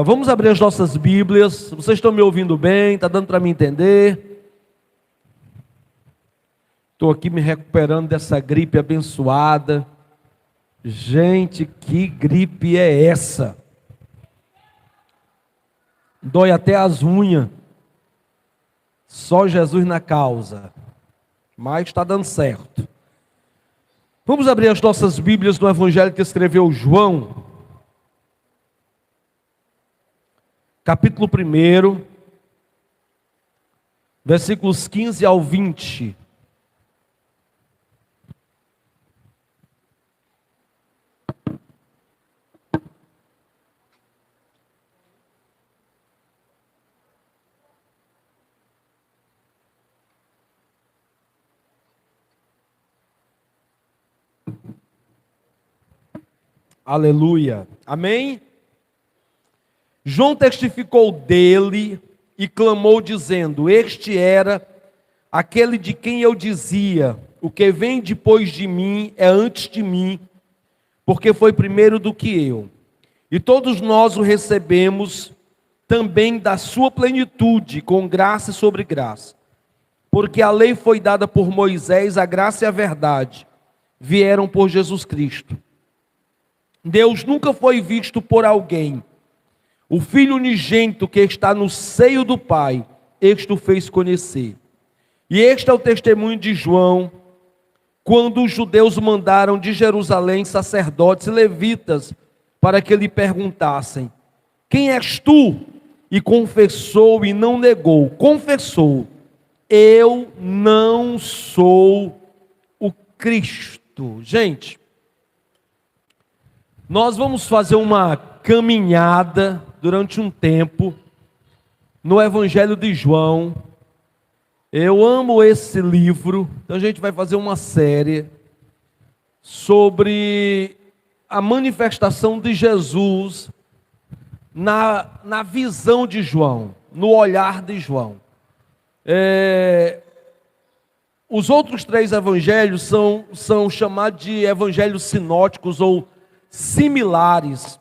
Vamos abrir as nossas Bíblias. Vocês estão me ouvindo bem? Está dando para me entender? Estou aqui me recuperando dessa gripe abençoada. Gente, que gripe é essa? Dói até as unhas. Só Jesus na causa. Mas está dando certo. Vamos abrir as nossas Bíblias no Evangelho que escreveu João. Capítulo 1, versículos 15 ao 20. Aleluia. Amém? João testificou dele e clamou dizendo: Este era aquele de quem eu dizia, o que vem depois de mim é antes de mim, porque foi primeiro do que eu. E todos nós o recebemos também da sua plenitude, com graça sobre graça. Porque a lei foi dada por Moisés, a graça e a verdade vieram por Jesus Cristo. Deus nunca foi visto por alguém. O Filho unigênito que está no seio do Pai, este o fez conhecer. E este é o testemunho de João, quando os judeus mandaram de Jerusalém sacerdotes e levitas para que lhe perguntassem: Quem és tu? E confessou e não negou. Confessou: Eu não sou o Cristo. Gente, nós vamos fazer uma caminhada durante um tempo no Evangelho de João. Eu amo esse livro, então a gente vai fazer uma série sobre a manifestação de Jesus na visão de João, no olhar de João. Os outros 3 evangelhos são chamados de evangelhos sinóticos ou similares,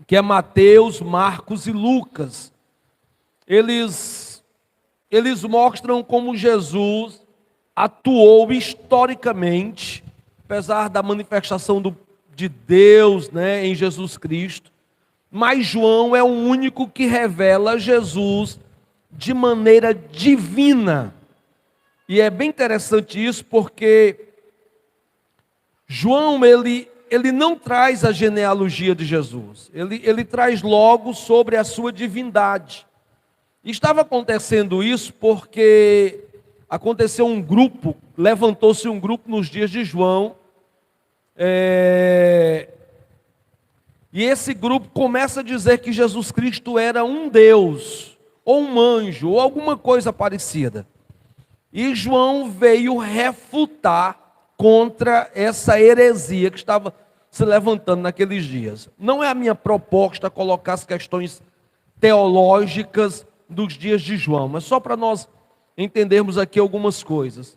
que é Mateus, Marcos e Lucas. Eles mostram como Jesus atuou historicamente, apesar da manifestação de Deus, em Jesus Cristo. Mas João é o único que revela Jesus de maneira divina. E é bem interessante isso, porque João, ele não traz a genealogia de Jesus, ele traz logo sobre a sua divindade. Estava acontecendo isso porque levantou-se um grupo nos dias de João, e esse grupo começa a dizer que Jesus Cristo era um Deus, ou um anjo, ou alguma coisa parecida. E João veio refutar contra essa heresia que estava se levantando naqueles dias. Não é a minha proposta colocar as questões teológicas dos dias de João, mas só para nós entendermos aqui algumas coisas.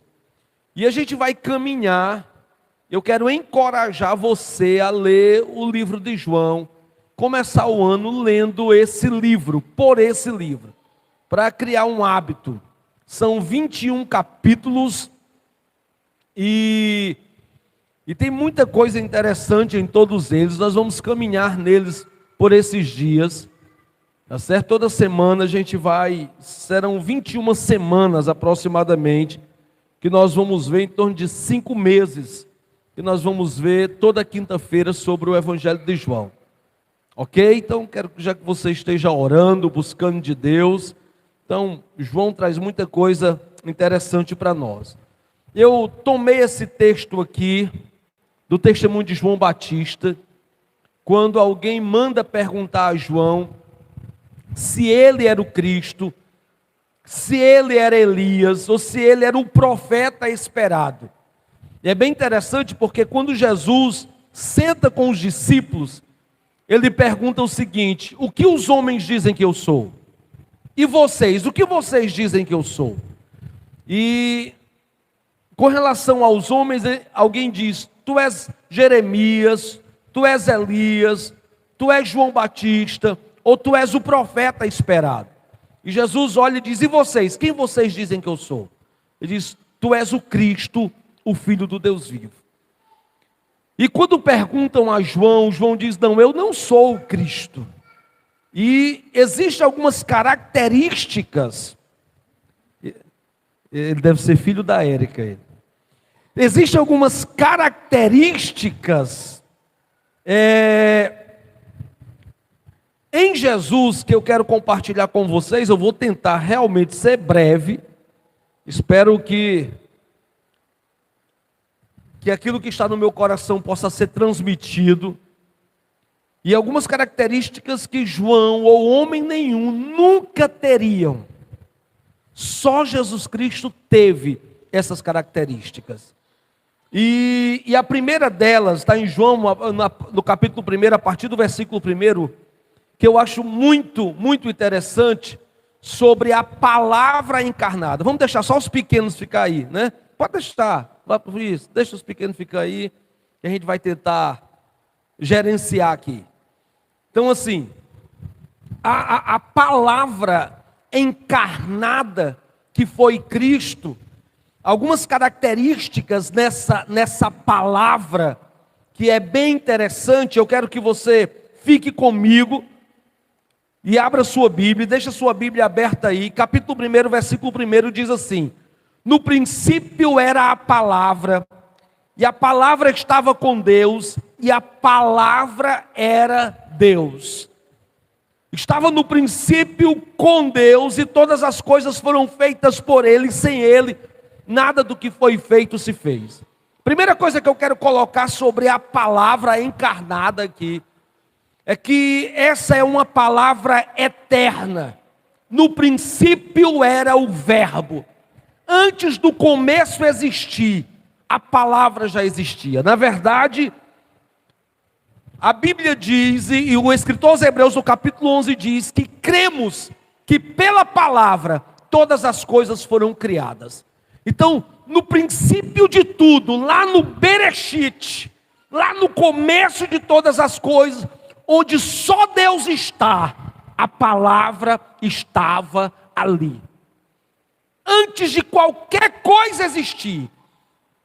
E a gente vai caminhar. Eu quero encorajar você a ler o livro de João, começar o ano lendo esse livro, para criar um hábito. São 21 capítulos e tem muita coisa interessante em todos eles. Nós vamos caminhar neles por esses dias, tá certo? Toda semana a gente serão 21 semanas aproximadamente, que nós vamos ver em torno de 5 meses, que nós vamos ver toda quinta-feira sobre o Evangelho de João. Ok? Então quero que já que você esteja orando, buscando de Deus. Então João traz muita coisa interessante para nós. Eu tomei esse texto aqui do testemunho de João Batista, quando alguém manda perguntar a João se ele era o Cristo, se ele era Elias, ou se ele era o profeta esperado. E é bem interessante porque quando Jesus senta com os discípulos, ele pergunta o seguinte: o que os homens dizem que eu sou? E vocês, o que vocês dizem que eu sou? E com relação aos homens, alguém diz: tu és Jeremias, tu és Elias, tu és João Batista, ou tu és o profeta esperado. E Jesus olha e diz: e vocês? Quem vocês dizem que eu sou? Ele diz: tu és o Cristo, o Filho do Deus vivo. E quando perguntam a João, João diz: não, eu não sou o Cristo. E existem algumas características. Ele deve ser filho da Érica. Existem algumas características em Jesus que eu quero compartilhar com vocês. Eu vou tentar realmente ser breve. Espero que aquilo que está no meu coração possa ser transmitido. E algumas características que João ou homem nenhum nunca teriam. Só Jesus Cristo teve essas características. E a primeira delas está em João, no capítulo 1, a partir do versículo 1, que eu acho muito, muito interessante, sobre a palavra encarnada. Vamos deixar só os pequenos ficar aí, né? Pode deixar, deixa os pequenos ficar aí, que a gente vai tentar gerenciar aqui. Então assim, a palavra encarnada que foi Cristo, algumas características nessa palavra, que é bem interessante. Eu quero que você fique comigo e abra sua Bíblia, deixa sua Bíblia aberta aí. Capítulo 1, versículo 1 diz assim: no princípio era a palavra, e a palavra estava com Deus, e a palavra era Deus. Estava no princípio com Deus, e todas as coisas foram feitas por Ele, e sem Ele nada do que foi feito se fez. Primeira coisa que eu quero colocar sobre a palavra encarnada aqui, é que essa é uma palavra eterna. No princípio era o verbo. Antes do começo existir, a palavra já existia. Na verdade, a Bíblia diz, e o escritor aos Hebreus, no capítulo 11, diz que cremos que pela palavra todas as coisas foram criadas. Então, no princípio de tudo, lá no Bereshit, lá no começo de todas as coisas, onde só Deus está, a palavra estava ali. Antes de qualquer coisa existir,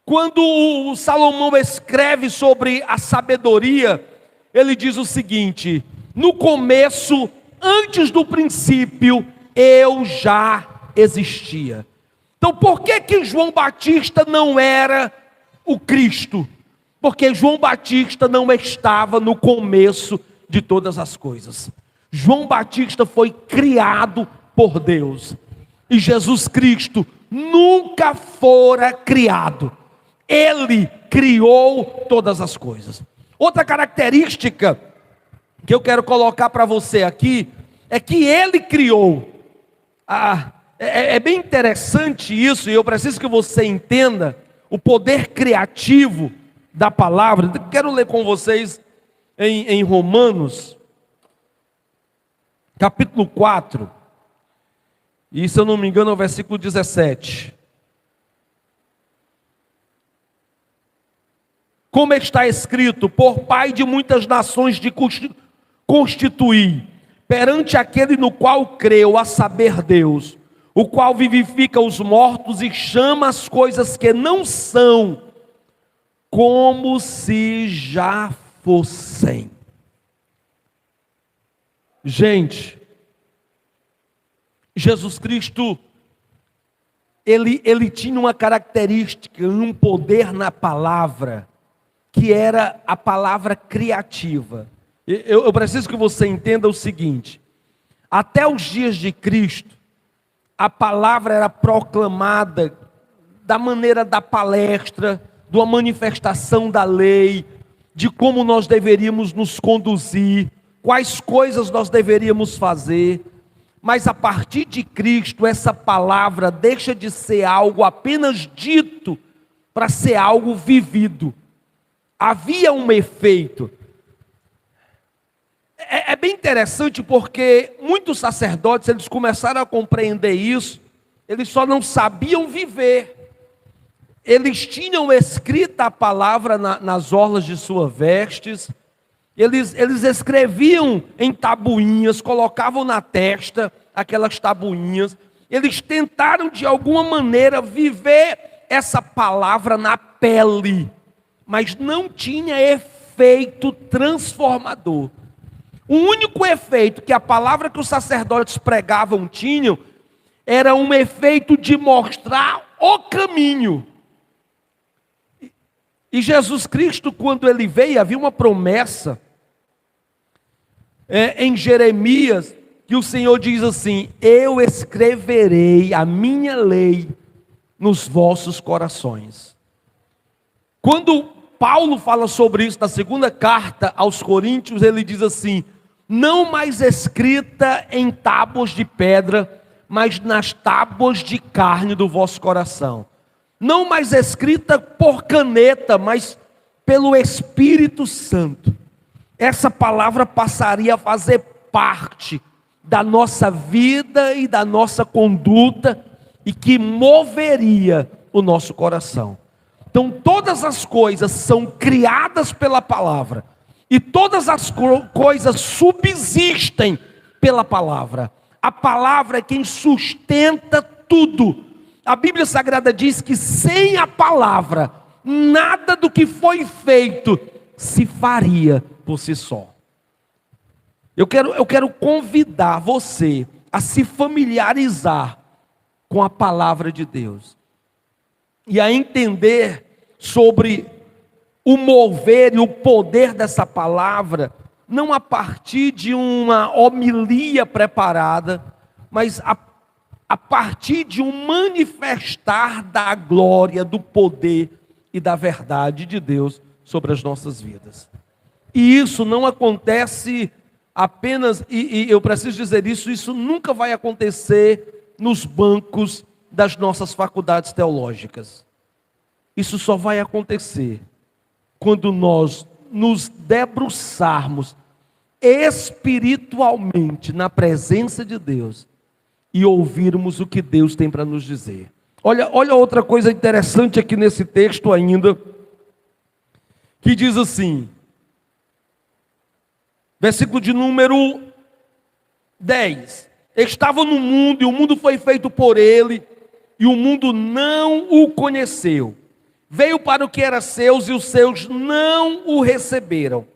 quando o Salomão escreve sobre a sabedoria, ele diz o seguinte: no começo, antes do princípio, eu já existia. Então por que João Batista não era o Cristo? Porque João Batista não estava no começo de todas as coisas. João Batista foi criado por Deus. E Jesus Cristo nunca fora criado. Ele criou todas as coisas. Outra característica que eu quero colocar para você aqui é que Ele criou. É bem interessante isso, e eu preciso que você entenda o poder criativo da palavra. Quero ler com vocês em Romanos, capítulo 4, e se eu não me engano é o versículo 17. Como está escrito: por Pai de muitas nações de constituir, perante aquele no qual creu, a saber Deus, o qual vivifica os mortos e chama as coisas que não são, como se já fossem. Gente, Jesus Cristo, ele tinha uma característica, um poder na palavra, que era a palavra criativa. Eu preciso que você entenda o seguinte: até os dias de Cristo, a palavra era proclamada da maneira da palestra, de uma manifestação da lei, de como nós deveríamos nos conduzir, quais coisas nós deveríamos fazer. Mas a partir de Cristo, essa palavra deixa de ser algo apenas dito para ser algo vivido. Havia um efeito. É bem interessante porque muitos sacerdotes, eles começaram a compreender isso, eles só não sabiam viver. Eles tinham escrita a palavra nas orlas de suas vestes, Eles escreviam em tabuinhas, colocavam na testa aquelas tabuinhas. Eles tentaram de alguma maneira viver essa palavra na pele, mas não tinha efeito transformador. O único efeito que a palavra que os sacerdotes pregavam tinham era um efeito de mostrar o caminho. E Jesus Cristo, quando ele veio, havia uma promessa em Jeremias, que o Senhor diz assim: eu escreverei a minha lei nos vossos corações. Quando Paulo fala sobre isso na segunda carta aos Coríntios, ele diz assim: não mais escrita em tábuas de pedra, mas nas tábuas de carne do vosso coração. Não mais escrita por caneta, mas pelo Espírito Santo. Essa palavra passaria a fazer parte da nossa vida e da nossa conduta, e que moveria o nosso coração. Então todas as coisas são criadas pela palavra, e todas as coisas subsistem pela palavra. A palavra é quem sustenta tudo. A Bíblia Sagrada diz que sem a palavra, nada do que foi feito se faria por si só. Eu quero convidar você a se familiarizar com a palavra de Deus, e a entender sobre o mover e o poder dessa palavra, não a partir de uma homilia preparada, mas a partir de um manifestar da glória, do poder e da verdade de Deus sobre as nossas vidas. E isso não acontece apenas, e eu preciso dizer isso nunca vai acontecer nos bancos das nossas faculdades teológicas. Isso só vai acontecer quando nós nos debruçarmos espiritualmente na presença de Deus e ouvirmos o que Deus tem para nos dizer. Olha outra coisa interessante aqui nesse texto ainda, que diz assim, versículo de número 10. Estava no mundo, e o mundo foi feito por ele, e o mundo não o conheceu. Veio para o que era seus, e os seus não o receberam.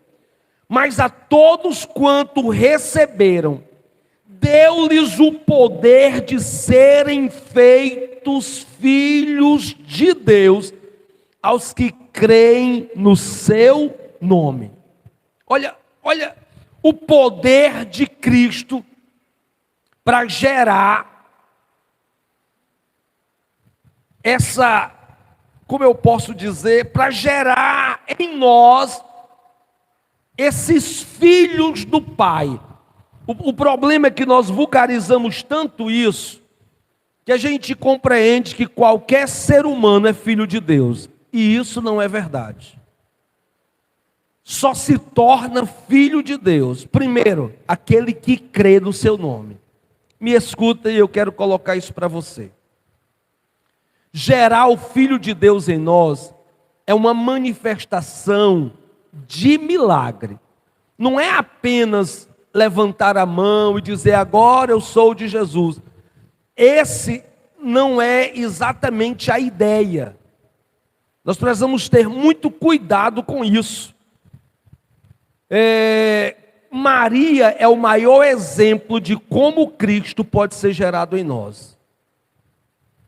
Mas a todos quanto receberam, deu-lhes o poder de serem feitos filhos de Deus, aos que creem no seu nome. Olha o poder de Cristo para gerar essa, como eu posso dizer, para gerar em nós esses filhos do Pai. O problema é que nós vulgarizamos tanto isso, que a gente compreende que qualquer ser humano é filho de Deus, e isso não é verdade. Só se torna filho de Deus, primeiro, aquele que crê no seu nome. Me escuta, e eu quero colocar isso para você. Gerar o Filho de Deus em nós é uma manifestação de milagre. Não é apenas levantar a mão e dizer: agora eu sou de Jesus. Esse não é exatamente a ideia. Nós precisamos ter muito cuidado com isso. Maria é o maior exemplo de como Cristo pode ser gerado em nós.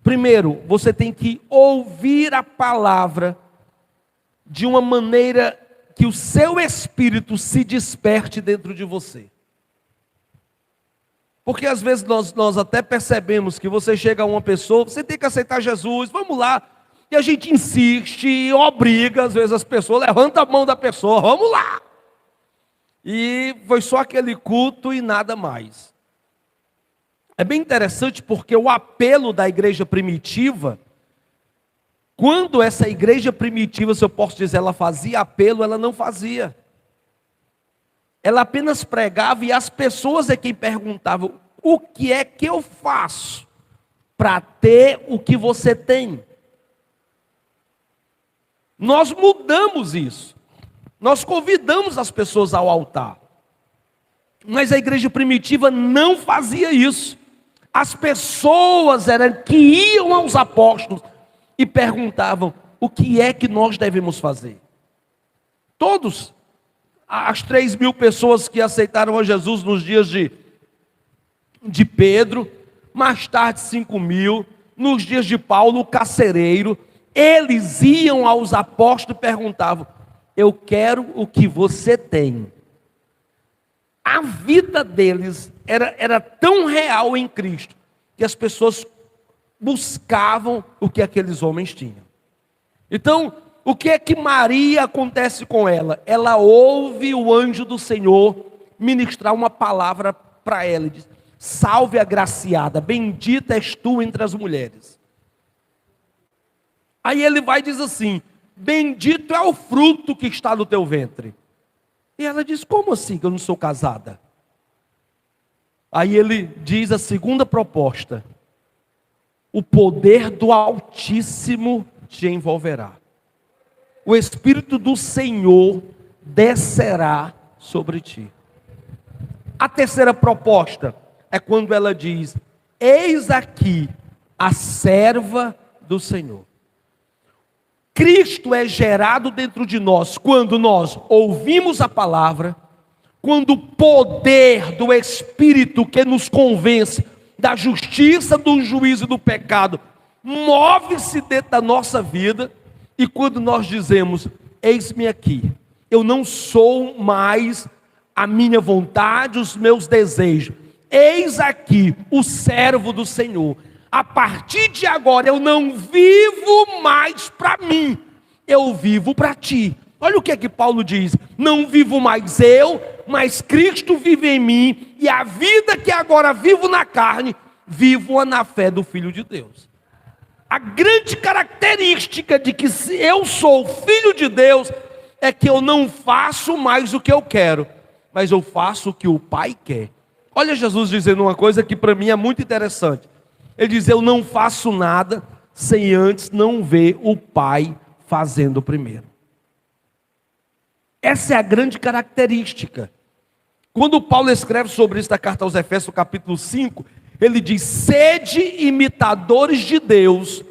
Primeiro, você tem que ouvir a palavra de uma maneira que o seu espírito se desperte dentro de você. Porque às vezes nós até percebemos que você chega a uma pessoa, você tem que aceitar Jesus, vamos lá. E a gente insiste e obriga, às vezes as pessoas levantam a mão da pessoa, vamos lá. E foi só aquele culto e nada mais. É bem interessante porque o apelo da igreja primitiva, quando essa igreja primitiva, se eu posso dizer, ela fazia apelo, ela não fazia. Ela apenas pregava, e as pessoas é quem perguntavam: o que é que eu faço para ter o que você tem? Nós mudamos isso. Nós convidamos as pessoas ao altar. Mas a igreja primitiva não fazia isso. As pessoas eram que iam aos apóstolos e perguntavam: o que é que nós devemos fazer? Todos, as 3.000 pessoas que aceitaram a Jesus nos dias de Pedro, mais tarde 5.000, nos dias de Paulo, o carcereiro, eles iam aos apóstolos e perguntavam: eu quero o que você tem. A vida deles era tão real em Cristo, que as pessoas buscavam o que aqueles homens tinham. Então, o que é que Maria acontece com ela? Ela ouve o anjo do Senhor ministrar uma palavra para ela, e diz: salve agraciada, bendita és tu entre as mulheres. Aí ele vai e diz assim: bendito é o fruto que está no teu ventre. E ela diz: como assim que eu não sou casada? Aí ele diz a segunda proposta: o poder do Altíssimo te envolverá. O Espírito do Senhor descerá sobre ti. A terceira proposta é quando ela diz: eis aqui a serva do Senhor. Cristo é gerado dentro de nós quando nós ouvimos a palavra, quando o poder do Espírito que nos convence da justiça, do juízo e do pecado move-se dentro da nossa vida, e quando nós dizemos: eis-me aqui, eu não sou mais a minha vontade, os meus desejos, eis aqui o servo do Senhor. A partir de agora eu não vivo mais para mim, eu vivo para ti. Olha o que é que Paulo diz: não vivo mais eu, mas Cristo vive em mim, e a vida que agora vivo na carne, vivo-a na fé do Filho de Deus. A grande característica de que se eu sou filho de Deus é que eu não faço mais o que eu quero, mas eu faço o que o Pai quer. Olha Jesus dizendo uma coisa que para mim é muito interessante. Ele diz: eu não faço nada sem antes não ver o Pai fazendo primeiro. Essa é a grande característica. Quando Paulo escreve sobre isso na carta aos Efésios, capítulo 5, ele diz: sede imitadores de Deus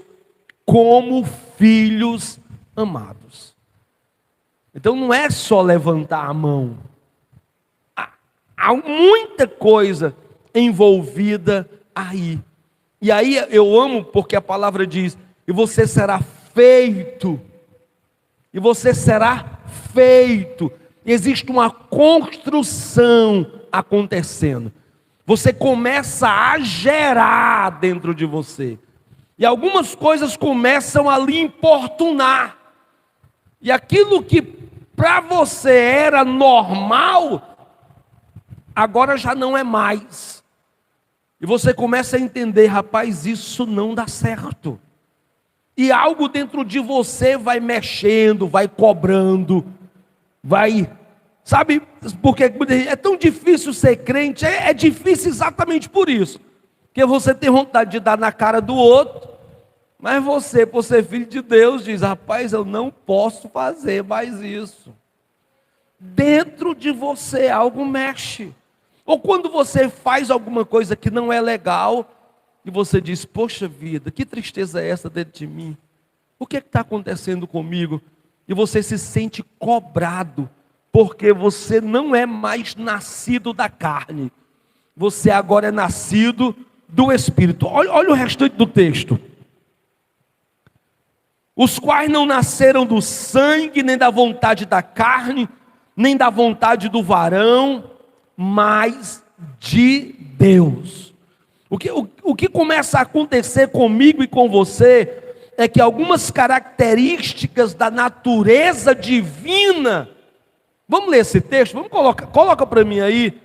como filhos amados. Então não é só levantar a mão. Há muita coisa envolvida aí. E aí eu amo porque a palavra diz: e você será feito. E você será feito. Existe uma construção acontecendo. Você começa a gerar dentro de você. E algumas coisas começam a lhe importunar. E aquilo que para você era normal, agora já não é mais. E você começa a entender: rapaz, isso não dá certo. E algo dentro de você vai mexendo, vai cobrando, vai... Sabe, porque é tão difícil ser crente? É difícil exatamente por isso. Porque você tem vontade de dar na cara do outro, mas você, por ser filho de Deus, diz: rapaz, eu não posso fazer mais isso. Dentro de você algo mexe. Ou quando você faz alguma coisa que não é legal, e você diz: poxa vida, que tristeza é essa dentro de mim? O que está acontecendo comigo? E você se sente cobrado, porque você não é mais nascido da carne, você agora é nascido do Espírito. Olha o restante do texto: os quais não nasceram do sangue, nem da vontade da carne, nem da vontade do varão, mas de Deus. O que começa a acontecer comigo e com você é que algumas características da natureza divina... Vamos ler esse texto? Vamos coloca para mim aí,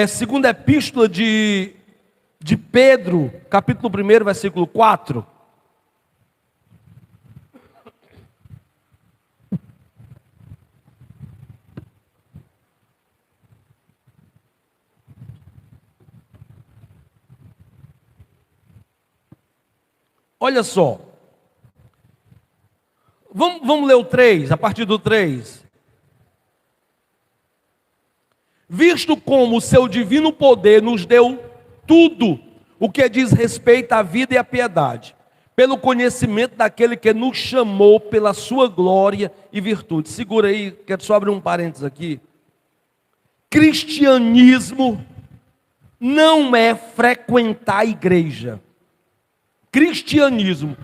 segunda epístola de Pedro, capítulo 1, versículo 4. Olha só. Vamos ler o 3, a partir do 3. visto como o seu divino poder nos deu tudo o que diz respeito à vida e à piedade, pelo conhecimento daquele que nos chamou pela sua glória e virtude. Segura aí, quero só abrir um parênteses aqui. Cristianismo não é frequentar a igreja. Cristianismo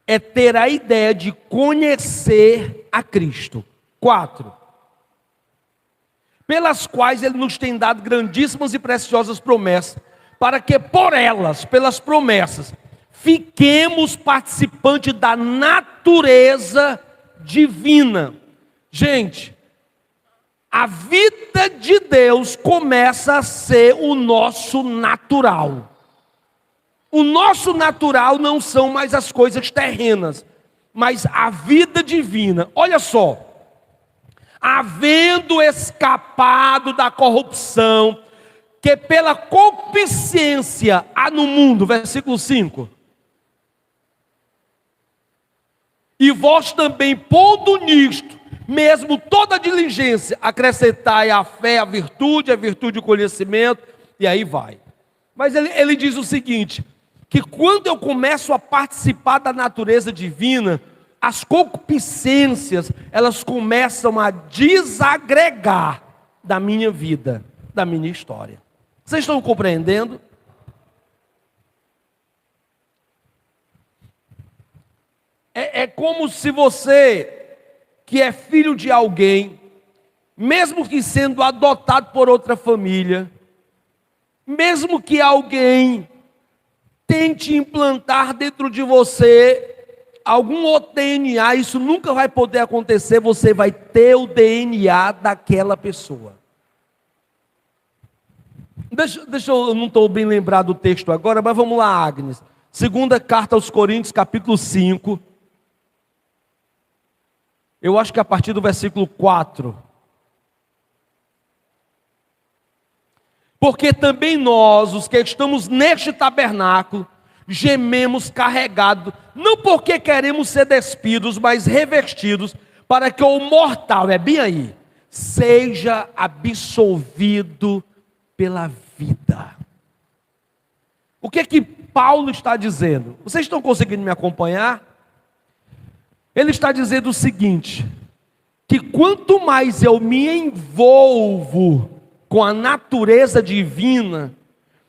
é ter a ideia de conhecer a Cristo. 4. Pelas quais Ele nos tem dado grandíssimas e preciosas promessas, para que por elas, pelas promessas, fiquemos participantes da natureza divina. Gente, a vida de Deus começa a ser o nosso natural. O nosso natural não são mais as coisas terrenas, mas a vida divina. Olha só, havendo escapado da corrupção, que pela concupiscência há no mundo, versículo 5. E vós também, pondo nisto, mesmo toda diligência, acrescentai a fé, a virtude o conhecimento, e aí vai. Mas ele diz o seguinte, que quando eu começo a participar da natureza divina, as concupiscências, elas começam a desagregar da minha vida, da minha história. Vocês estão compreendendo? É como se você, que é filho de alguém, mesmo que sendo adotado por outra família, mesmo que alguém tente implantar dentro de você algum outro DNA, isso nunca vai poder acontecer, você vai ter o DNA daquela pessoa. Eu não estou bem lembrado do texto agora, mas vamos lá, Agnes. Segunda carta aos Coríntios, capítulo 5. Eu acho que a partir do versículo 4. Porque também nós, os que estamos neste tabernáculo, gememos carregados, não porque queremos ser despidos, mas revestidos, para que o mortal, é bem aí, seja absolvido pela vida. O que é que Paulo está dizendo? Vocês estão conseguindo me acompanhar? Ele está dizendo o seguinte, que quanto mais eu me envolvo com a natureza divina,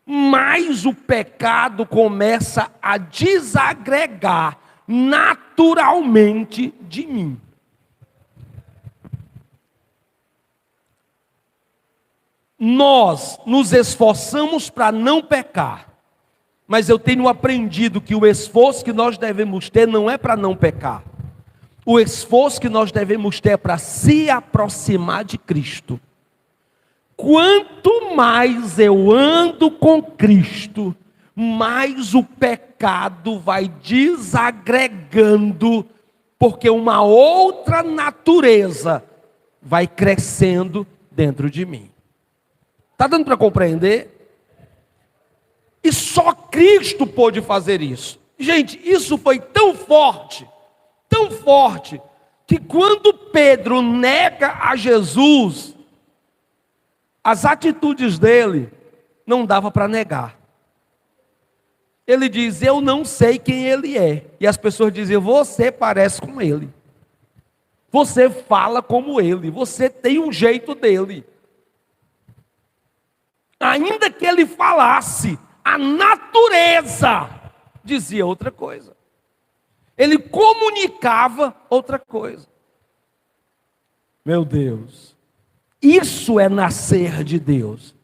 mais o pecado começa a desagregar naturalmente de mim. Nós nos esforçamos para não pecar, mas eu tenho aprendido que o esforço que nós devemos ter não é para não pecar. O esforço que nós devemos ter é para se aproximar de Cristo. Quanto mais eu ando com Cristo, mais o pecado vai desagregando, porque uma outra natureza vai crescendo dentro de mim. Está dando para compreender? E só Cristo pôde fazer isso. Gente, isso foi tão forte, que quando Pedro nega a Jesus, as atitudes dele não dava para negar. Ele diz, eu não sei quem ele é. E as pessoas diziam, você parece com ele. Você fala como ele. Você tem um jeito dele. Ainda que ele falasse, a natureza dizia outra coisa. Ele comunicava outra coisa. Meu Deus. Isso é nascer de Deus.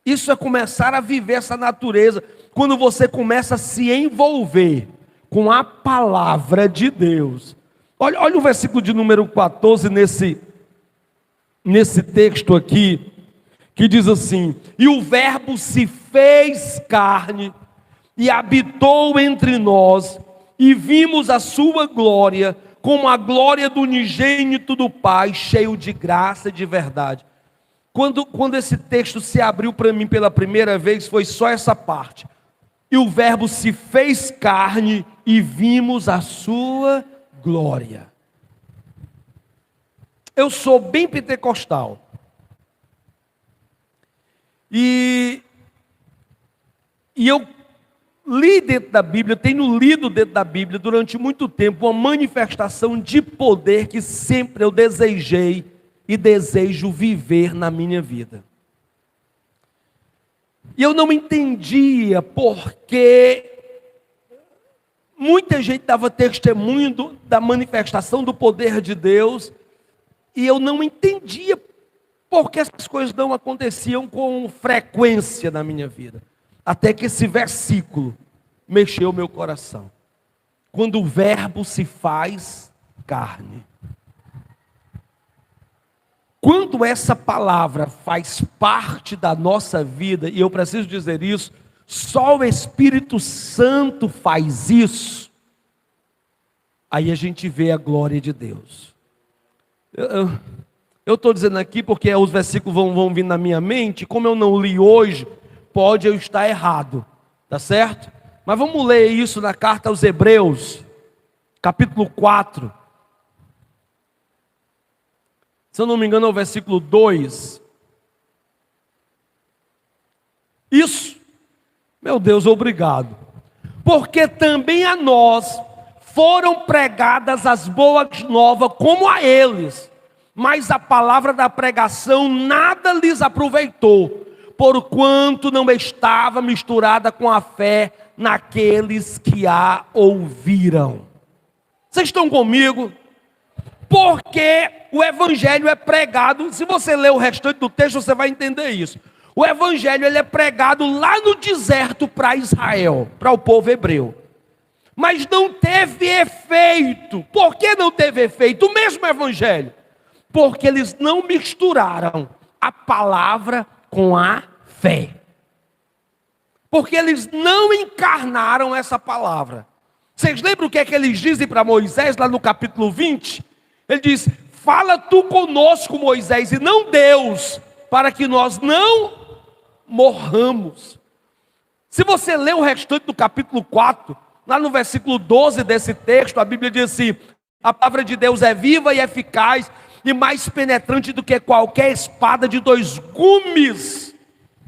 Isso é começar a viver essa natureza. Quando você começa a se envolver com a palavra de Deus. Olha o versículo de número 14 nesse texto aqui, que diz assim, e o verbo se fez carne e habitou entre nós, e vimos a sua glória, como a glória do unigênito do Pai, cheio de graça e de verdade. Quando esse texto se abriu para mim pela primeira vez, foi só essa parte. E o verbo se fez carne e vimos a sua glória. Eu sou bem pentecostal. E eu li dentro da Bíblia, tenho lido dentro da Bíblia durante muito tempo uma manifestação de poder que sempre eu desejei e desejo viver na minha vida. E eu não entendia porque muita gente dava testemunho da manifestação do poder de Deus, e eu não entendia porque essas coisas não aconteciam com frequência na minha vida. Até que esse versículo mexeu o meu coração. Quando o verbo se faz carne. Quando essa palavra faz parte da nossa vida, e eu preciso dizer isso, só o Espírito Santo faz isso, aí a gente vê a glória de Deus. Eu estou dizendo aqui porque os versículos vão vir na minha mente, como eu não li hoje, pode eu estar errado, tá certo? Mas vamos ler isso na carta aos Hebreus, capítulo 4. Se eu não me engano é o versículo 2. Isso, meu Deus, obrigado. Porque também a nós foram pregadas as boas novas como a eles, mas a palavra da pregação nada lhes aproveitou, porquanto não estava misturada com a fé naqueles que a ouviram. Vocês estão comigo? Porque o evangelho é pregado, se você ler o restante do texto você vai entender isso. O evangelho ele é pregado lá no deserto para Israel, para o povo hebreu. Mas não teve efeito. Por que não teve efeito? O mesmo evangelho. Porque eles não misturaram a palavra com a fé. Porque eles não encarnaram essa palavra. Vocês lembram o que é que eles dizem para Moisés lá no capítulo 20? Ele diz: fala tu conosco, Moisés, e não Deus, para que nós não morramos. Se você ler o restante do capítulo 4, lá no versículo 12 desse texto, a Bíblia diz assim: a palavra de Deus é viva e eficaz, e mais penetrante do que qualquer espada de 2 gumes,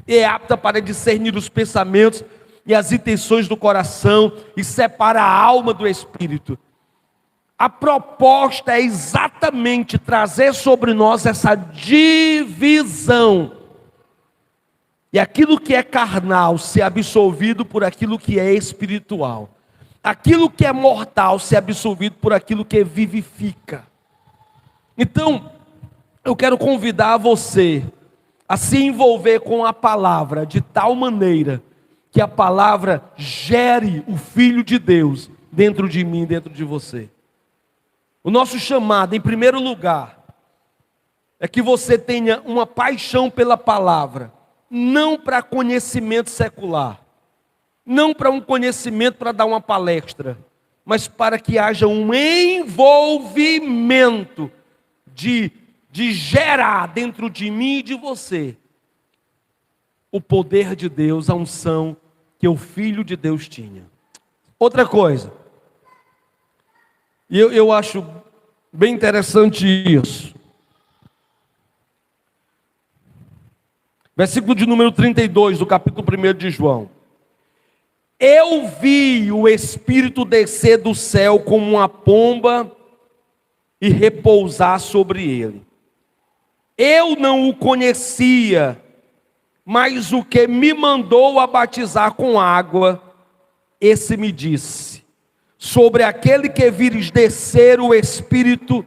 e é apta para discernir os pensamentos e as intenções do coração, e separa a alma do espírito. A proposta é exatamente trazer sobre nós essa divisão. E aquilo que é carnal ser absolvido por aquilo que é espiritual. Aquilo que é mortal ser absolvido por aquilo que vivifica. Então, eu quero convidar você a se envolver com a palavra de tal maneira que a palavra gere o Filho de Deus dentro de mim, dentro de você. O nosso chamado, em primeiro lugar, é que você tenha uma paixão pela palavra, não para conhecimento secular, não para um conhecimento para dar uma palestra, mas para que haja um envolvimento de gerar dentro de mim e de você o poder de Deus, a unção que o Filho de Deus tinha. Outra coisa, e eu acho bem interessante isso. Versículo de número 32 do capítulo 1 de João. Eu vi o Espírito descer do céu como uma pomba e repousar sobre ele. Eu não o conhecia, mas o que me mandou a batizar com água, esse me disse: sobre aquele que vires descer o Espírito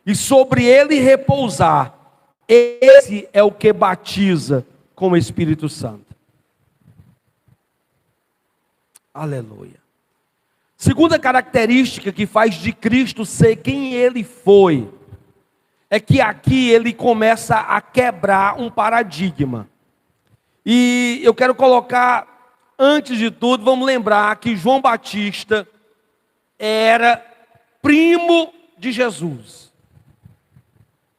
e sobre ele repousar, esse é o que batiza com o Espírito Santo. Aleluia. Segunda característica que faz de Cristo ser quem ele foi, é que aqui ele começa a quebrar um paradigma. E eu quero colocar, antes de tudo, vamos lembrar que João Batista era primo de Jesus.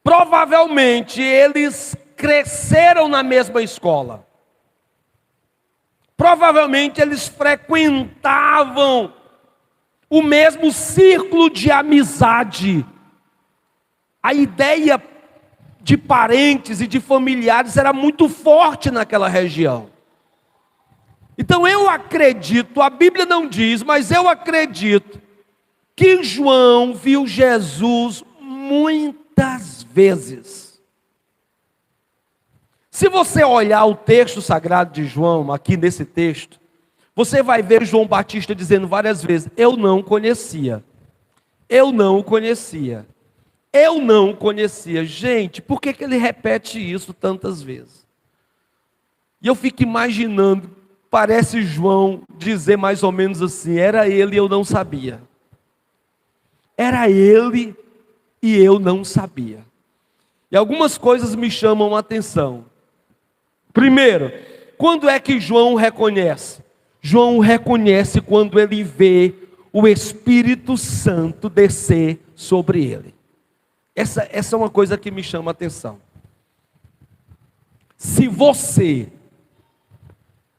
Provavelmente eles cresceram na mesma escola. Provavelmente eles frequentavam o mesmo círculo de amizade. A ideia de parentes e de familiares era muito forte naquela região. Então eu acredito, a Bíblia não diz, mas eu acredito que João viu Jesus muitas vezes. Se você olhar o texto sagrado de João, aqui nesse texto, você vai ver João Batista dizendo várias vezes: eu não conhecia, eu não o conhecia, eu não o conhecia. Gente, por que ele repete isso tantas vezes? E eu fico imaginando, parece João dizer mais ou menos assim: era ele e eu não sabia. Era ele e eu não sabia. E algumas coisas me chamam a atenção. Primeiro, quando é que João reconhece? João reconhece quando ele vê o Espírito Santo descer sobre ele. Essa é uma coisa que me chama a atenção. Se você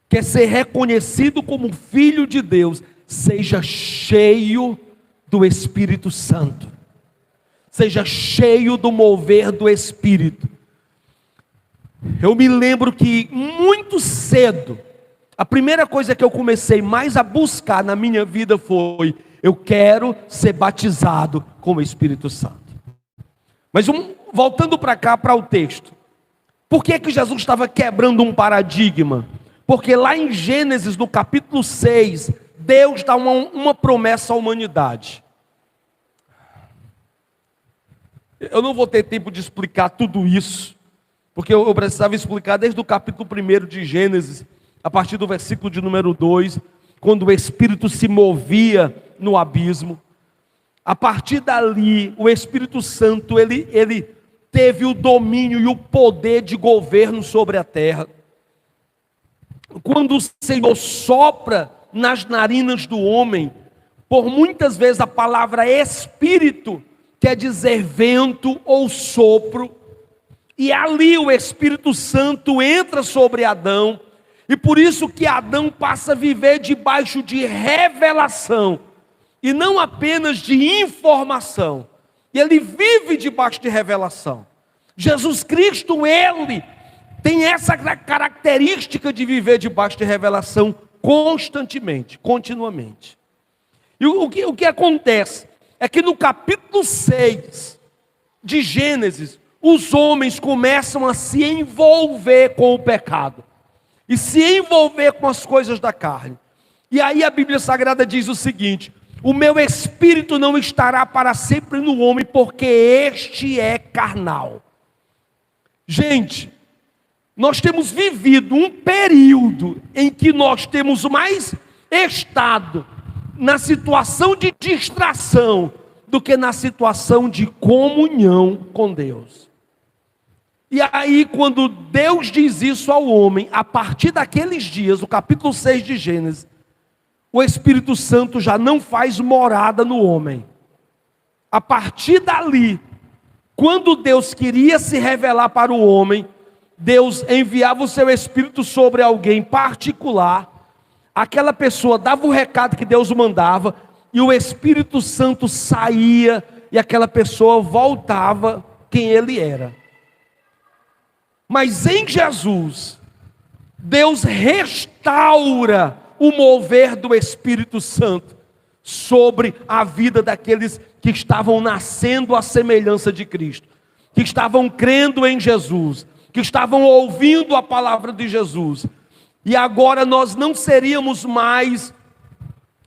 quer ser reconhecido como filho de Deus, seja cheio do Espírito Santo. Seja cheio do mover do Espírito. Eu me lembro que muito cedo, a primeira coisa que eu comecei mais a buscar na minha vida foi: eu quero ser batizado com o Espírito Santo. Mas voltando para cá, para o texto. Por que Jesus estava quebrando um paradigma? Porque lá em Gênesis, no capítulo 6, Deus dá uma promessa à humanidade. Eu não vou ter tempo de explicar tudo isso, porque eu precisava explicar desde o capítulo 1 de Gênesis, a partir do versículo de número 2, quando o Espírito se movia no abismo. A partir dali, o Espírito Santo, ele teve o domínio e o poder de governo sobre a terra. Quando o Senhor sopra nas narinas do homem, por muitas vezes a palavra Espírito quer dizer vento ou sopro, e ali o Espírito Santo entra sobre Adão, e por isso que Adão passa a viver debaixo de revelação, e não apenas de informação. E ele vive debaixo de revelação. Jesus Cristo, ele tem essa característica de viver debaixo de revelação constantemente, continuamente. E o que acontece é que no capítulo 6 de Gênesis, os homens começam a se envolver com o pecado, e se envolver com as coisas da carne. E aí a Bíblia Sagrada diz o seguinte: o meu espírito não estará para sempre no homem, porque este é carnal. Gente, nós temos vivido um período em que nós temos mais estado na situação de distração do que na situação de comunhão com Deus. E aí, quando Deus diz isso ao homem, a partir daqueles dias, o capítulo 6 de Gênesis, o Espírito Santo já não faz morada no homem. A partir dali, quando Deus queria se revelar para o homem, Deus enviava o seu Espírito sobre alguém particular, aquela pessoa dava o recado que Deus mandava, e o Espírito Santo saía, e aquela pessoa voltava quem ele era. Mas em Jesus, Deus restaura o mover do Espírito Santo sobre a vida daqueles que estavam nascendo à semelhança de Cristo, que estavam crendo em Jesus, que estavam ouvindo a palavra de Jesus. E agora nós não seríamos mais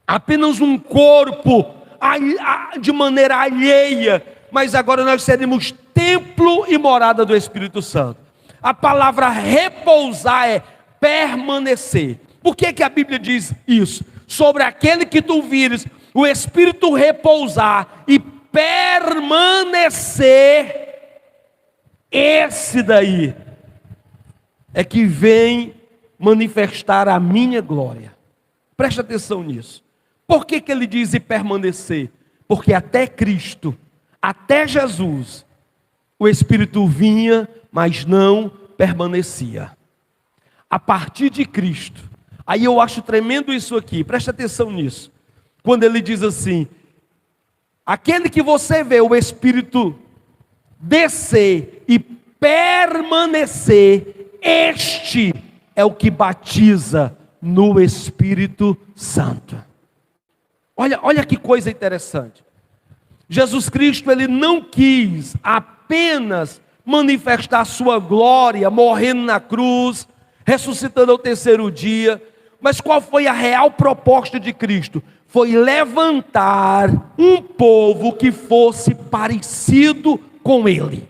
apenas um corpo de maneira alheia, mas agora nós seremos templo e morada do Espírito Santo. A palavra repousar é permanecer. Por que a Bíblia diz isso? Sobre aquele que tu vires o Espírito repousar e permanecer, esse daí é que vem manifestar a minha glória. Preste atenção nisso. Por que ele diz e permanecer? Porque até Cristo, até Jesus, o Espírito vinha, mas não permanecia. A partir de Cristo, aí eu acho tremendo isso aqui, preste atenção nisso. Quando ele diz assim: aquele que você vê o Espírito descer e permanecer, este é o que batiza no Espírito Santo. Olha que coisa interessante. Jesus Cristo, ele não quis apenas manifestar sua glória, morrendo na cruz, ressuscitando ao terceiro dia, mas qual foi a real proposta de Cristo? Foi levantar um povo que fosse parecido com ele.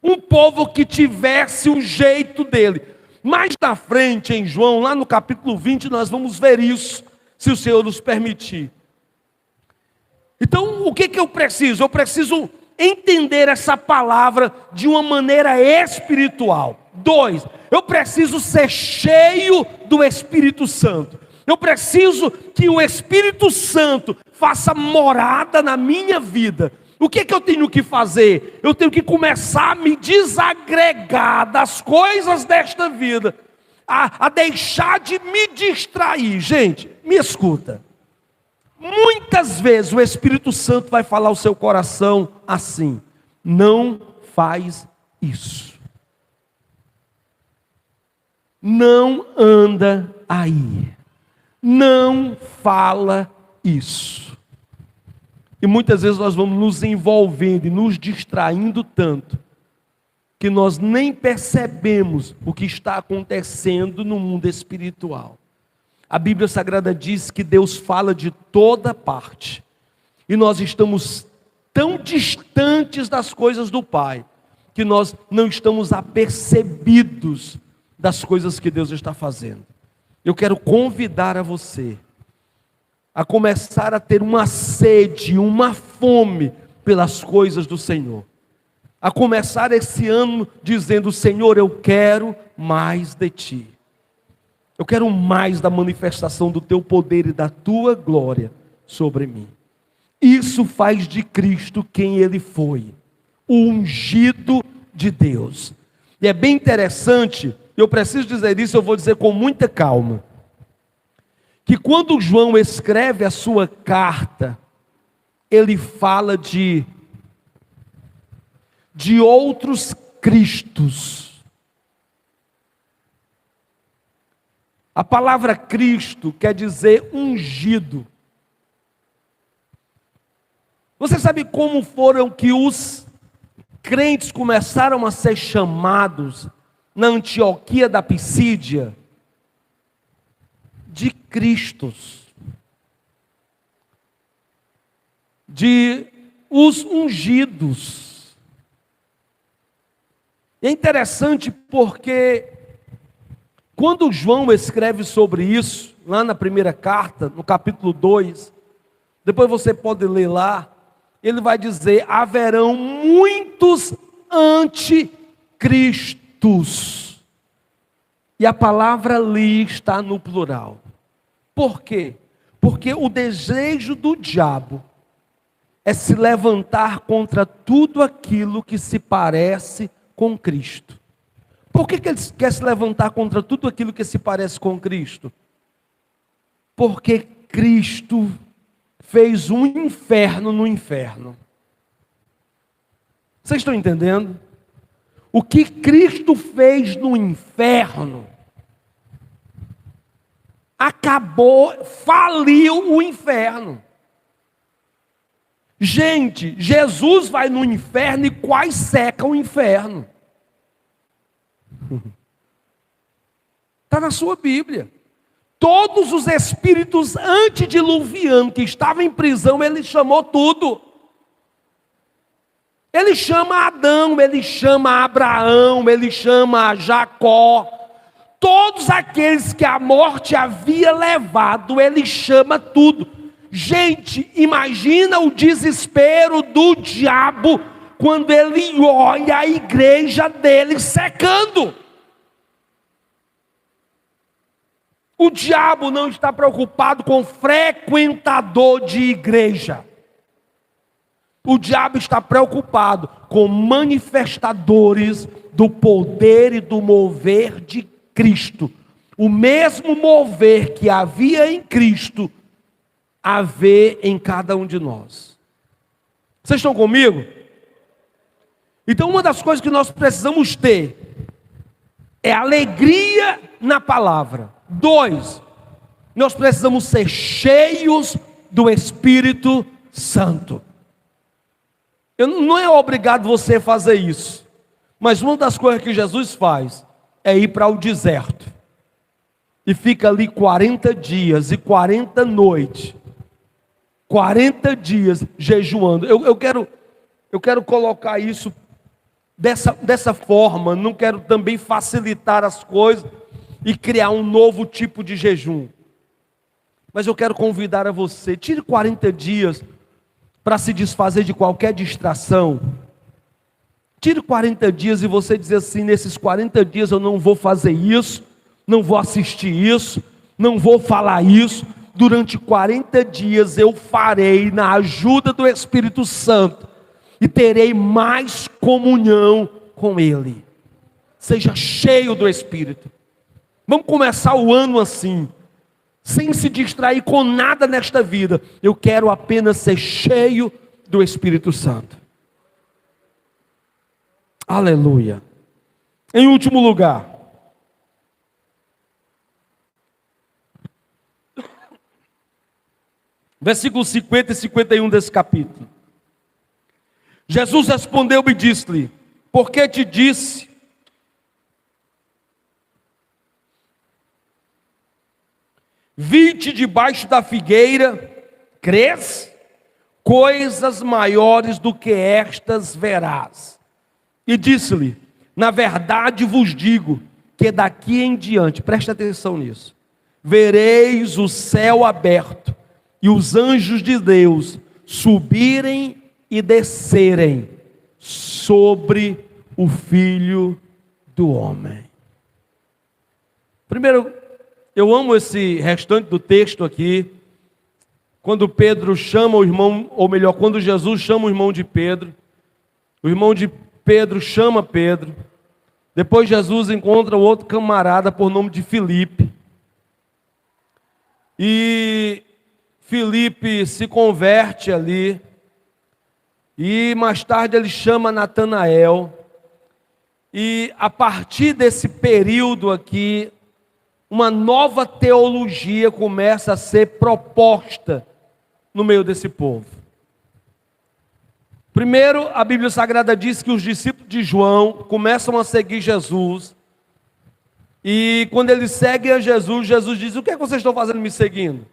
Um povo que tivesse o jeito dele. Mais na frente, em João, lá no capítulo 20, nós vamos ver isso, se o Senhor nos permitir. Então, o que eu preciso? Eu preciso entender essa palavra de uma maneira espiritual. 2, eu preciso ser cheio do Espírito Santo. Eu preciso que o Espírito Santo faça morada na minha vida. O que eu tenho que fazer? Eu tenho que começar a me desagregar das coisas desta vida, a deixar de me distrair. Gente, me escuta. Muitas vezes o Espírito Santo vai falar ao seu coração assim: não faz isso. Não anda aí. Não fala isso. E muitas vezes nós vamos nos envolvendo e nos distraindo tanto, que nós nem percebemos o que está acontecendo no mundo espiritual. A Bíblia Sagrada diz que Deus fala de toda parte. E nós estamos tão distantes das coisas do Pai, que nós não estamos apercebidos das coisas que Deus está fazendo. Eu quero convidar a você a começar a ter uma sede, uma fome pelas coisas do Senhor. A começar esse ano dizendo: Senhor, eu quero mais de Ti. Eu quero mais da manifestação do Teu poder e da Tua glória sobre mim. Isso faz de Cristo quem Ele foi, o ungido de Deus. E é bem interessante, eu preciso dizer isso, eu vou dizer com muita calma, que quando João escreve a sua carta, ele fala de outros Cristos. A palavra Cristo quer dizer ungido. Você sabe como foram que os crentes começaram a ser chamados na Antioquia da Pisídia? De Cristos, de os ungidos. É interessante porque quando João escreve sobre isso, lá na primeira carta, no capítulo 2, depois você pode ler lá, ele vai dizer: haverão muitos anticristos. E a palavra ali está no plural. Por quê? Porque o desejo do diabo é se levantar contra tudo aquilo que se parece com Cristo. Por que ele quer se levantar contra tudo aquilo que se parece com Cristo? Porque Cristo fez um inferno no inferno. Vocês estão entendendo? O que Cristo fez no inferno acabou, faliu o inferno. Gente, Jesus vai no inferno e quase seca o inferno. Está na sua Bíblia. Todos os espíritos antediluvianos que estavam em prisão, ele chamou tudo. Ele chama Adão, ele chama Abraão, ele chama Jacó. Todos aqueles que a morte havia levado, ele chama tudo. Gente, imagina o desespero do diabo quando ele olha a igreja dele secando. O diabo não está preocupado com frequentador de igreja. O diabo está preocupado com manifestadores do poder e do mover de Cristo. O mesmo mover que havia em Cristo, haver em cada um de nós. Vocês estão comigo? Então, uma das coisas que nós precisamos ter é alegria na palavra. 2, nós precisamos ser cheios do Espírito Santo. Não é obrigado você a fazer isso, mas uma das coisas que Jesus faz é ir para o deserto e fica ali 40 dias e 40 noites, 40 dias jejuando. Eu quero colocar isso dessa forma. Não quero também facilitar as coisas e criar um novo tipo de jejum, mas eu quero convidar a você: tire 40 dias para se desfazer de qualquer distração. Tire 40 dias e você diz assim: nesses 40 dias eu não vou fazer isso, não vou assistir isso, não vou falar isso. Durante 40 dias eu farei na ajuda do Espírito Santo e terei mais comunhão com Ele. Seja cheio do Espírito. Vamos começar o ano assim, sem se distrair com nada nesta vida. Eu quero apenas ser cheio do Espírito Santo. Aleluia. Em último lugar, versículos 50 e 51 desse capítulo. Jesus respondeu-me e disse-lhe: por que te disse? Vi-te debaixo da figueira, crês? Coisas maiores do que estas verás. E disse-lhe: na verdade vos digo, que daqui em diante, preste atenção nisso, vereis o céu aberto, e os anjos de Deus subirem e descerem sobre o Filho do Homem. Primeiro, eu amo esse restante do texto aqui, quando Pedro chama o irmão, ou melhor, quando Jesus chama o irmão de Pedro, o irmão de Pedro chama Pedro, depois Jesus encontra outro camarada por nome de Filipe, e Filipe se converte ali, e mais tarde ele chama Natanael, e a partir desse período aqui, uma nova teologia começa a ser proposta no meio desse povo. Primeiro, a Bíblia Sagrada diz que os discípulos de João começam a seguir Jesus, e quando eles seguem a Jesus, Jesus diz: o que é que vocês estão fazendo me seguindo?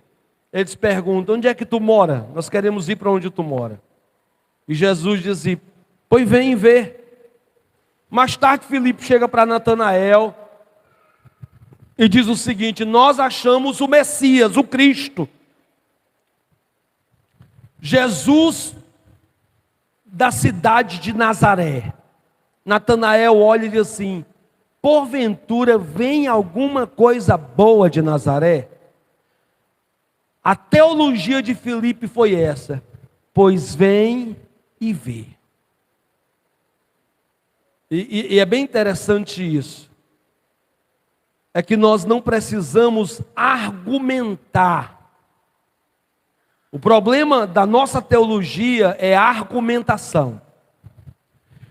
Eles perguntam: onde é que tu mora? Nós queremos ir para onde tu mora. E Jesus diz assim: pois vem ver. Mais tarde Filipe chega para Natanael e diz o seguinte: nós achamos o Messias, o Cristo, Jesus da cidade de Nazaré. Natanael olha e diz assim: porventura vem alguma coisa boa de Nazaré? A teologia de Filipe foi essa: pois vem e vê. E é bem interessante isso. É que nós não precisamos argumentar. O problema da nossa teologia é a argumentação.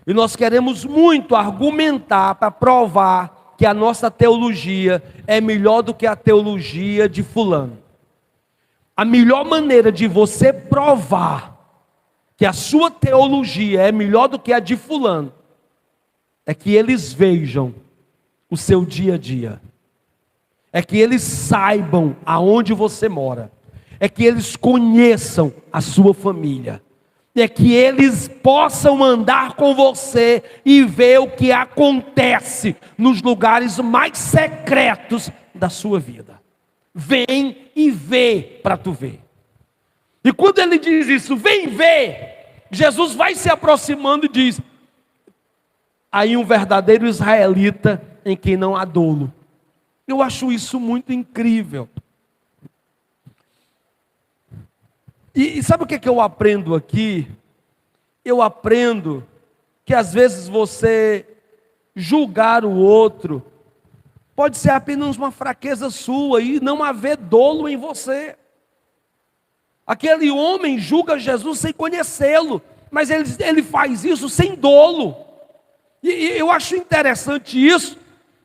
E nós queremos muito argumentar para provar que a nossa teologia é melhor do que a teologia de fulano. A melhor maneira de você provar que a sua teologia é melhor do que a de fulano é que eles vejam o seu dia a dia. É que eles saibam aonde você mora. É que eles conheçam a sua família. É que eles possam andar com você e ver o que acontece nos lugares mais secretos da sua vida. Vem e vê para tu ver. E quando ele diz isso, vem ver, Jesus vai se aproximando e diz: aí um verdadeiro israelita em quem não há dolo. Eu acho isso muito incrível. E sabe o que eu aprendo aqui? Eu aprendo que às vezes você julgar o outro pode ser apenas uma fraqueza sua e não haver dolo em você. Aquele homem julga Jesus sem conhecê-lo, mas ele faz isso sem dolo. E eu acho interessante isso,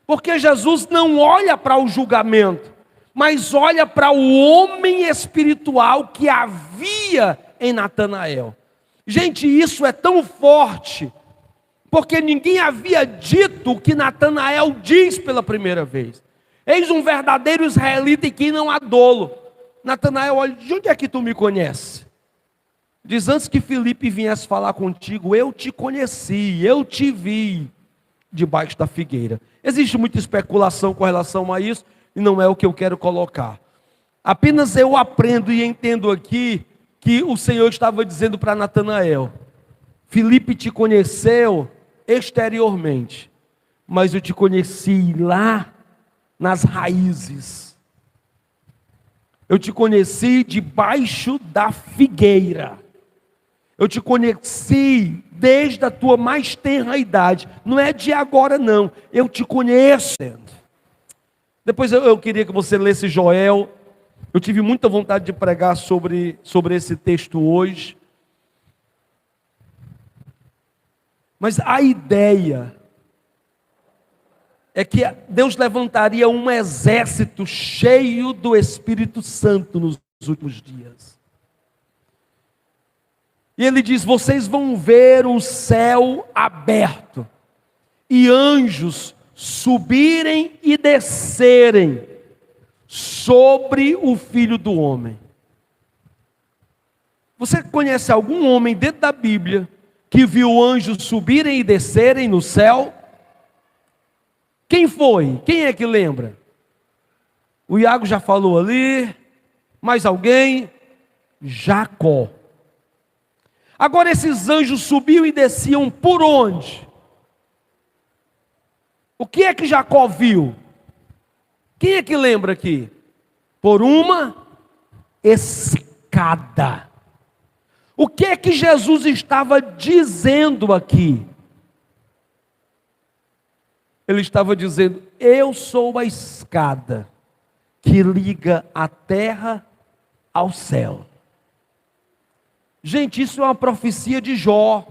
porque Jesus não olha para o julgamento, mas olha para o homem espiritual que havia em Natanael. Gente, isso é tão forte, porque ninguém havia dito o que Natanael diz pela primeira vez. Eis um verdadeiro israelita em quem não há dolo. Natanael, olha, de onde é que tu me conhece? Diz, antes que Filipe viesse falar contigo, eu te conheci, eu te vi debaixo da figueira. Existe muita especulação com relação a isso, e não é o que eu quero colocar. Apenas eu aprendo e entendo aqui, que o Senhor estava dizendo para Natanael, Filipe te conheceu exteriormente, mas eu te conheci lá nas raízes. Eu te conheci debaixo da figueira. Eu te conheci desde a tua mais tenra idade. Não é de agora não. Eu te conheço. Depois eu queria que você lesse Joel. Eu tive muita vontade de pregar sobre esse texto hoje. Mas a ideia é que Deus levantaria um exército cheio do Espírito Santo nos últimos dias. E ele diz, vocês vão ver o céu aberto, e anjos subirem e descerem sobre o Filho do Homem. Você conhece algum homem dentro da Bíblia que viu anjos subirem e descerem no céu? Quem foi? Quem é que lembra? O Iago já falou ali. Mais alguém? Jacó. Agora esses anjos subiam e desciam por onde? O que é que Jacó viu? Quem é que lembra aqui? Por uma escada. O que é que Jesus estava dizendo aqui? Ele estava dizendo, eu sou a escada que liga a terra ao céu. Gente, isso é uma profecia de Jó.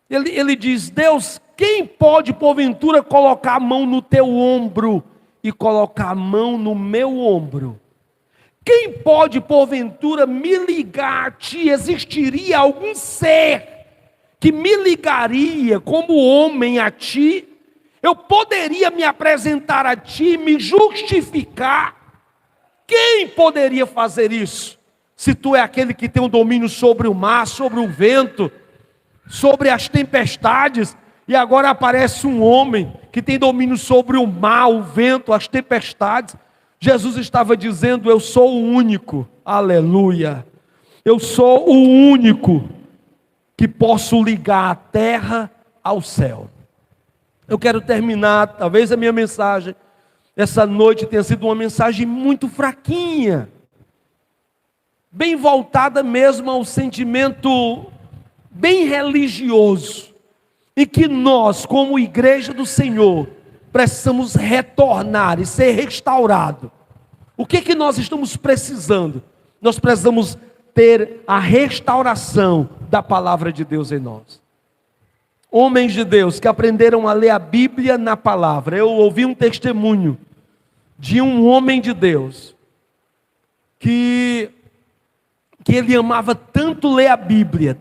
Ele diz, Deus, quem pode porventura colocar a mão no teu ombro e colocar a mão no meu ombro? Quem pode porventura me ligar a ti? Existiria algum ser que me ligaria como homem a ti? Eu poderia me apresentar a ti, me justificar? Quem poderia fazer isso? Se tu é aquele que tem o domínio sobre o mar, sobre o vento, sobre as tempestades, e agora aparece um homem que tem domínio sobre o mar, o vento, as tempestades. Jesus estava dizendo, eu sou o único, aleluia, eu sou o único que posso ligar a terra ao céu. Eu quero terminar, talvez a minha mensagem, essa noite tenha sido uma mensagem muito fraquinha, bem voltada mesmo ao sentimento bem religioso, e que nós, como igreja do Senhor, precisamos retornar e ser restaurado. O que que nós estamos precisando? Nós precisamos ter a restauração da palavra de Deus em nós. Homens de Deus que aprenderam a ler a Bíblia na palavra. Eu ouvi um testemunho de um homem de Deus que ele amava tanto ler a Bíblia,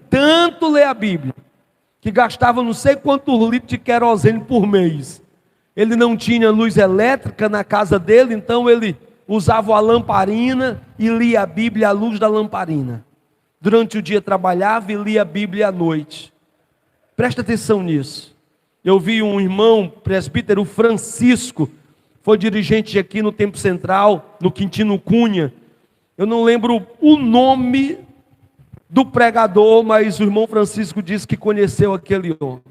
que gastava não sei quantos litros de querosene por mês. Ele não tinha luz elétrica na casa dele, então ele usava a lamparina e lia a Bíblia à luz da lamparina. Durante o dia trabalhava e lia a Bíblia à noite. Presta atenção nisso. Eu vi um irmão, presbítero Francisco, foi dirigente aqui no Tempo Central, no Quintino Cunha. Eu não lembro o nome do pregador, mas o irmão Francisco disse que conheceu aquele homem.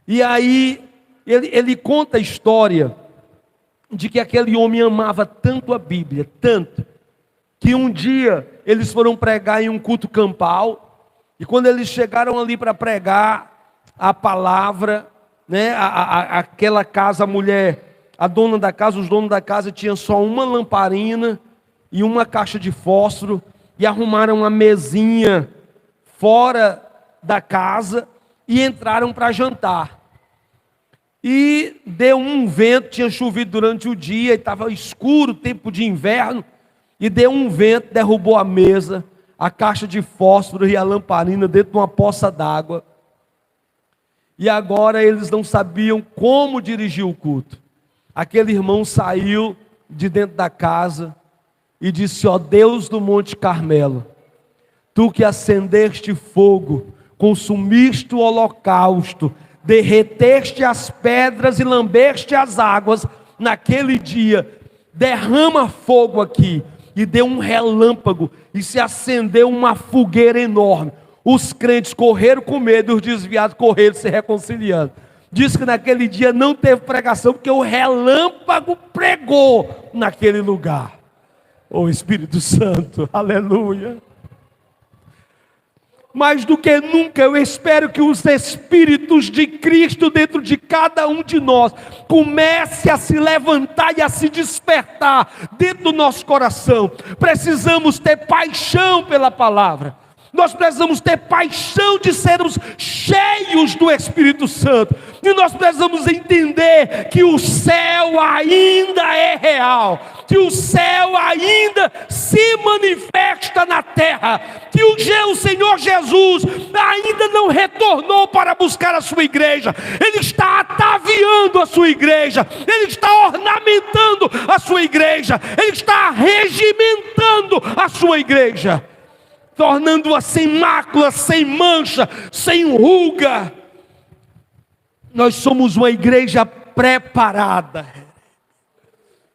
E aí, ele conta a história de que aquele homem amava tanto a Bíblia, tanto, que um dia eles foram pregar em um culto campal, e quando eles chegaram ali para pregar a palavra, né, aquela casa, a mulher, a dona da casa, os donos da casa tinham só uma lamparina e uma caixa de fósforo, e arrumaram uma mesinha fora da casa e entraram para jantar. e deu um vento, tinha chovido durante o dia, e estava escuro, tempo de inverno, e deu um vento, derrubou a mesa, a caixa de fósforo e a lamparina dentro de uma poça d'água. E agora eles não sabiam como dirigir o culto. Aquele irmão saiu de dentro da casa e disse: ó Deus do Monte Carmelo, tu que acendeste fogo, consumiste o holocausto, derreteste as pedras e lambeste as águas, naquele dia, derrama fogo aqui. E deu um relâmpago, e se acendeu uma fogueira enorme. Os crentes correram com medo, e os desviados correram se reconciliando. Diz que naquele dia não teve pregação, porque o relâmpago pregou naquele lugar. Oh Espírito Santo, aleluia. Mais do que nunca, eu espero que os Espíritos de Cristo dentro de cada um de nós comece a se levantar e a se despertar dentro do nosso coração. Precisamos ter paixão pela palavra. Nós precisamos ter paixão de sermos cheios do Espírito Santo. E nós precisamos entender que o céu ainda é real, que o céu ainda se manifesta na terra, que o Senhor Jesus ainda não retornou para buscar a sua igreja. Ele está ataviando a sua igreja, Ele está ornamentando a sua igreja, Ele está regimentando a sua igreja, tornando-a sem mácula, sem mancha, sem ruga. Nós somos uma igreja preparada,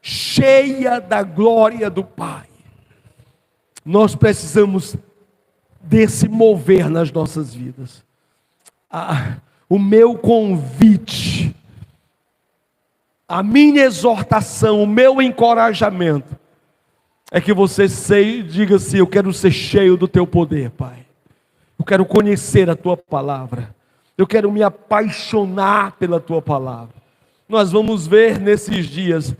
cheia da glória do Pai. Nós precisamos desse mover nas nossas vidas. O meu convite, a minha exortação, o meu encorajamento é que você diga assim: eu quero ser cheio do teu poder, Pai. Eu quero conhecer a tua palavra. Eu quero me apaixonar pela tua palavra. Nós vamos ver nesses dias,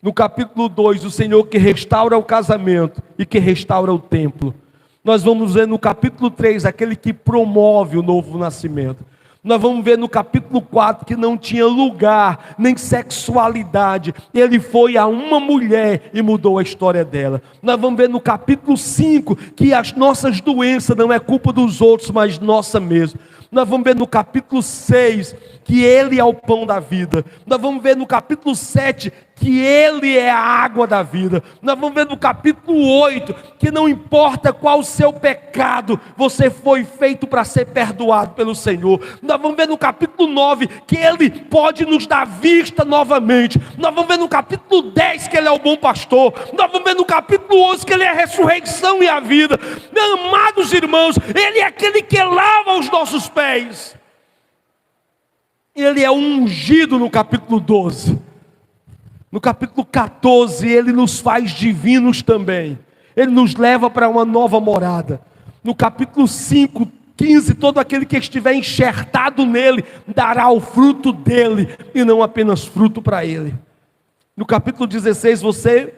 no capítulo 2, o Senhor que restaura o casamento e que restaura o templo. Nós vamos ver no capítulo 3, aquele que promove o novo nascimento. Nós vamos ver no capítulo 4 que não tinha lugar, nem sexualidade. Ele foi a uma mulher e mudou a história dela. Nós vamos ver no capítulo 5 que as nossas doenças não é culpa dos outros, mas nossa mesmo. Nós vamos ver no capítulo 6 que Ele é o pão da vida. Nós vamos ver no capítulo 7 que Ele é a água da vida. Nós vamos ver no capítulo 8 que não importa qual o seu pecado, você foi feito para ser perdoado pelo Senhor. Nós vamos ver no capítulo 9 que Ele pode nos dar vista novamente. Nós vamos ver no capítulo 10 que Ele é o bom pastor. Nós vamos ver no capítulo 11 que Ele é a ressurreição e a vida. Meus amados irmãos, Ele é aquele que lava os nossos pés. Ele é ungido no capítulo 12. No capítulo 14, Ele nos faz divinos também. Ele nos leva para uma nova morada. No capítulo 5, 15, todo aquele que estiver enxertado nele, dará o fruto dele, e não apenas fruto para ele. No capítulo 16, você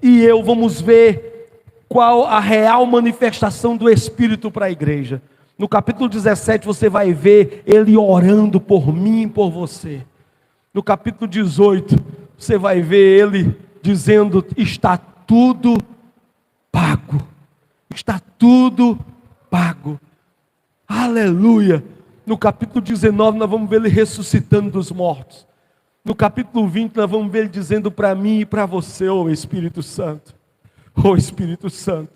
e eu vamos ver qual a real manifestação do Espírito para a igreja. No capítulo 17 você vai ver Ele orando por mim e por você. No capítulo 18 você vai ver Ele dizendo: está tudo pago. Está tudo pago. Aleluia. No capítulo 19 nós vamos ver Ele ressuscitando dos mortos. No capítulo 20 nós vamos ver Ele dizendo para mim e para você: ó Espírito Santo, ó Espírito Santo,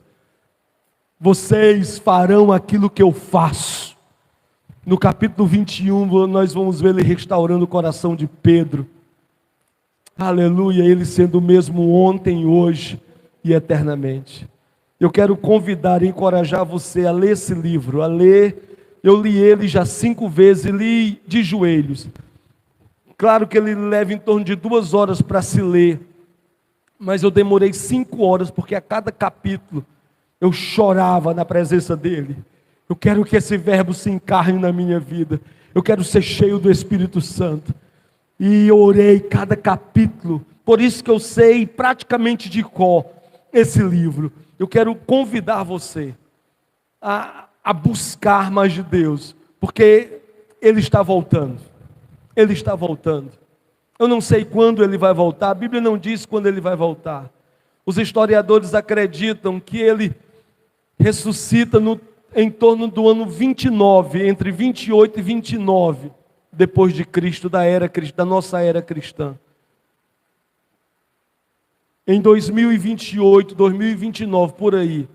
vocês farão aquilo que eu faço. No capítulo 21, nós vamos ver Ele restaurando o coração de Pedro. Aleluia, Ele sendo o mesmo ontem, hoje e eternamente. Eu quero convidar e encorajar você a ler esse livro, a ler. Eu li ele já 5 vezes, li de joelhos. Claro que ele leva em torno de 2 horas para se ler, mas eu demorei 5 horas, porque a cada capítulo eu chorava na presença dele. Eu quero que esse verbo se encarne na minha vida. Eu quero ser cheio do Espírito Santo. E eu orei cada capítulo. Por isso que eu sei praticamente de cor esse livro. Eu quero convidar você a buscar mais de Deus, porque Ele está voltando. Ele está voltando. Eu não sei quando ele vai voltar, a Bíblia não diz quando ele vai voltar. Os historiadores acreditam que ele ressuscita em torno do ano 29, entre 28 e 29, depois de Cristo, da nossa era cristã. Em 2028, 2029, por aí,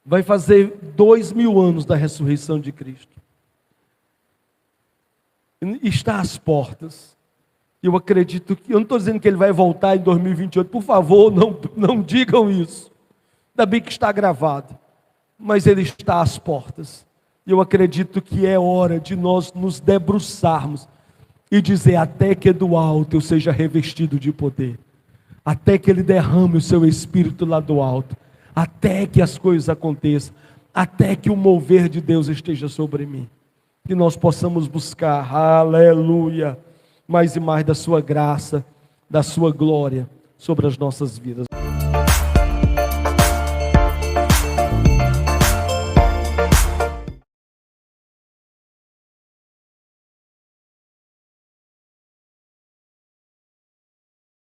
vai fazer 2000 anos da ressurreição de Cristo. Está às portas. Eu acredito que, eu não estou dizendo que ele vai voltar em 2028, por favor, não digam isso. Ainda bem que está gravado, mas ele está às portas. Eu acredito que é hora de nós nos debruçarmos e dizer: até que do alto eu seja revestido de poder, até que ele derrame o seu espírito lá do alto, até que as coisas aconteçam, até que o mover de Deus esteja sobre mim. Que nós possamos buscar, aleluia, mais e mais da sua graça, da sua glória sobre as nossas vidas.